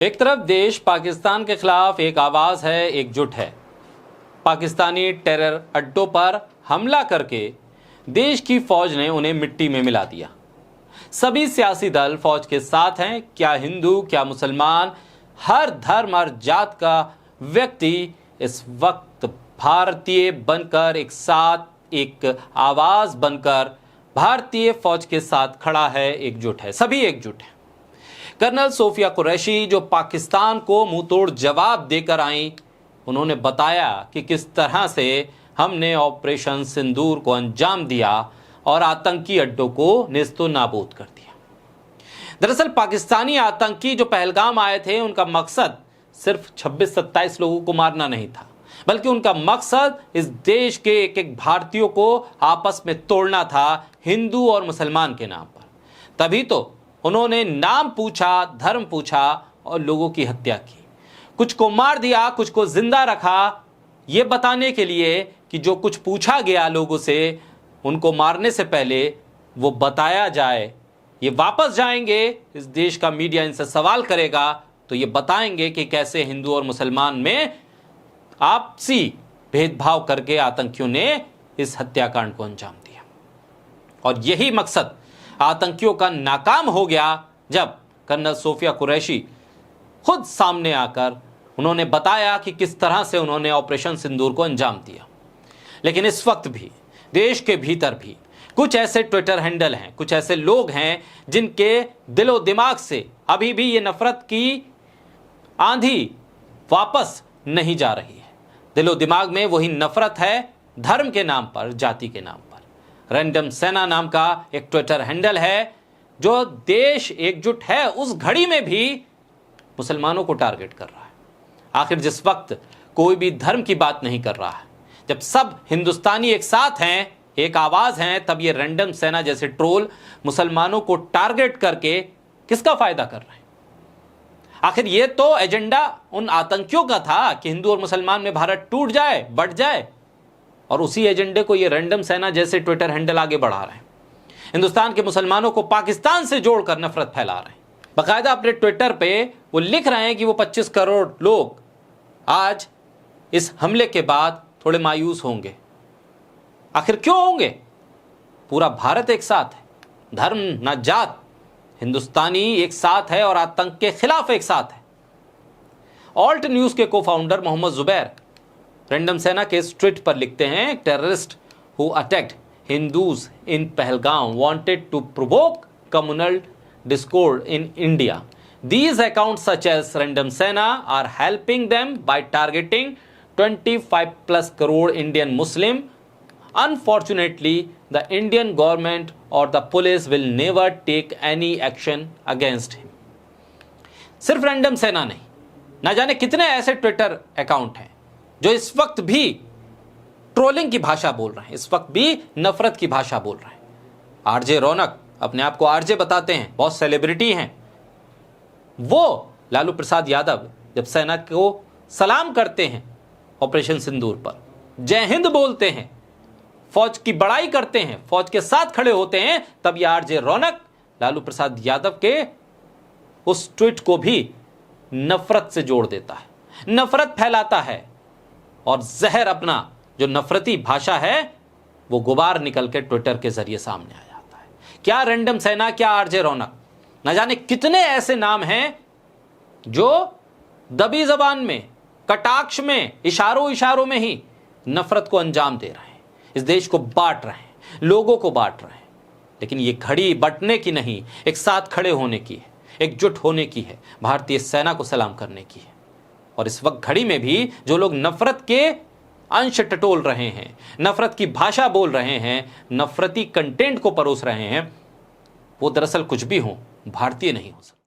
एक तरफ देश पाकिस्तान के खिलाफ एक आवाज है, एकजुट है। पाकिस्तानी टेरर अड्डों पर हमला करके देश की फौज ने उन्हें मिट्टी में मिला दिया। सभी सियासी दल फौज के साथ हैं, क्या हिंदू क्या मुसलमान, हर धर्म हर जात का व्यक्ति इस वक्त भारतीय बनकर एक साथ एक आवाज बनकर भारतीय फौज के साथ खड़ा है, एकजुट है, सभी एकजुट है। कर्नल सोफिया कुरैशी जो पाकिस्तान को मुंहतोड़ जवाब देकर आई, उन्होंने बताया कि किस तरह से हमने ऑपरेशन सिंदूर को अंजाम दिया और आतंकी अड्डों को नेस्तो नाबूद कर दिया। दरअसल पाकिस्तानी आतंकी जो पहलगाम आए थे, उनका मकसद सिर्फ 26-27 लोगों को मारना नहीं था, बल्कि उनका मकसद इस देश के एक एक भारतीयों को आपस में तोड़ना था, हिंदू और मुसलमान के नाम पर। तभी तो उन्होंने नाम पूछा, धर्म पूछा और लोगों की हत्या की। कुछ को मार दिया, कुछ को जिंदा रखा, यह बताने के लिए कि जो कुछ पूछा गया लोगों से, उनको मारने से पहले वो बताया जाए। ये वापस जाएंगे, इस देश का मीडिया इनसे सवाल करेगा तो ये बताएंगे कि कैसे हिंदू और मुसलमान में आपसी भेदभाव करके आतंकियों ने इस हत्याकांड को अंजाम दिया। और यही मकसद आतंकियों का नाकाम हो गया जब कर्नल सोफिया कुरैशी खुद सामने आकर उन्होंने बताया कि किस तरह से उन्होंने ऑपरेशन सिंदूर को अंजाम दिया। लेकिन इस वक्त भी देश के भीतर भी कुछ ऐसे ट्विटर हैंडल हैं, कुछ ऐसे लोग हैं जिनके दिलो दिमाग से अभी भी ये नफरत की आंधी वापस नहीं जा रही है। दिलो दिमाग में वही नफरत है, धर्म के नाम पर, जाति के नाम पर। रैंडम सेना नाम का एक ट्विटर हैंडल है जो देश एकजुट है उस घड़ी में भी मुसलमानों को टारगेट कर रहा है। आखिर जिस वक्त कोई भी धर्म की बात नहीं कर रहा है, जब सब हिंदुस्तानी एक साथ हैं, एक आवाज हैं, तब ये रैंडम सेना जैसे ट्रोल मुसलमानों को टारगेट करके किसका फायदा कर रहे हैं? आखिर ये तो एजेंडा उन आतंकियों का था कि हिंदू और मुसलमान में भारत टूट जाए, बढ़ जाए, और उसी एजेंडे को ये रैंडम सेना जैसे ट्विटर हैंडल आगे बढ़ा रहे हैं। हिंदुस्तान के मुसलमानों को पाकिस्तान से जोड़कर नफरत फैला रहे हैं। बाकायदा अपने ट्विटर पे वो लिख रहे हैं कि वो 25 करोड़ लोग आज इस हमले के बाद थोड़े मायूस होंगे। आखिर क्यों होंगे? पूरा भारत एक साथ है, धर्म ना जात, हिंदुस्तानी एक साथ है और आतंक के खिलाफ एक साथ है। ऑल्ट न्यूज के को फाउंडर मोहम्मद जुबैर रैंडम सेना के इस ट्वीट पर लिखते हैं, terrorist who attacked Hindus in Pahalgam wanted to provoke communal discord in India. These accounts such as Random Sena are helping them by targeting 25+ crore Indian Muslim. Unfortunately, the Indian government or the police will never take any action against him. सिर्फ random सेना नहीं, ना जाने कितने ऐसे Twitter account हैं जो इस वक्त भी ट्रोलिंग की भाषा बोल रहे हैं, इस वक्त भी नफरत की भाषा बोल रहे हैं। आरजे रौनक अपने आप को आरजे बताते हैं, बहुत सेलिब्रिटी हैं। वो लालू प्रसाद यादव जब सेना को सलाम करते हैं ऑपरेशन सिंदूर पर, जय हिंद बोलते हैं, फौज की बड़ाई करते हैं, फौज के साथ खड़े होते हैं, तब ये आरजे रौनक लालू प्रसाद यादव के उस ट्वीट को भी नफरत से जोड़ देता है, नफरत फैलाता है और जहर अपना जो नफरती भाषा है वो गुबार निकल के ट्विटर के जरिए सामने आ जाता है। क्या रैंडम सेना, क्या आरजे रौनक, न जाने कितने ऐसे नाम हैं जो दबी जबान में, कटाक्ष में, इशारों में ही नफरत को अंजाम दे रहे हैं, इस देश को बांट रहे हैं, लोगों को बांट रहे हैं। लेकिन ये घड़ी बंटने की नहीं, एक साथ खड़े होने की है, एकजुट होने की है, भारतीय सेना को सलाम करने की है। और इस वक्त घड़ी में भी जो लोग नफरत के अंश टटोल रहे हैं, नफरत की भाषा बोल रहे हैं, नफरती कंटेंट को परोस रहे हैं, वो दरअसल कुछ भी हों, भारतीय नहीं हो सकते।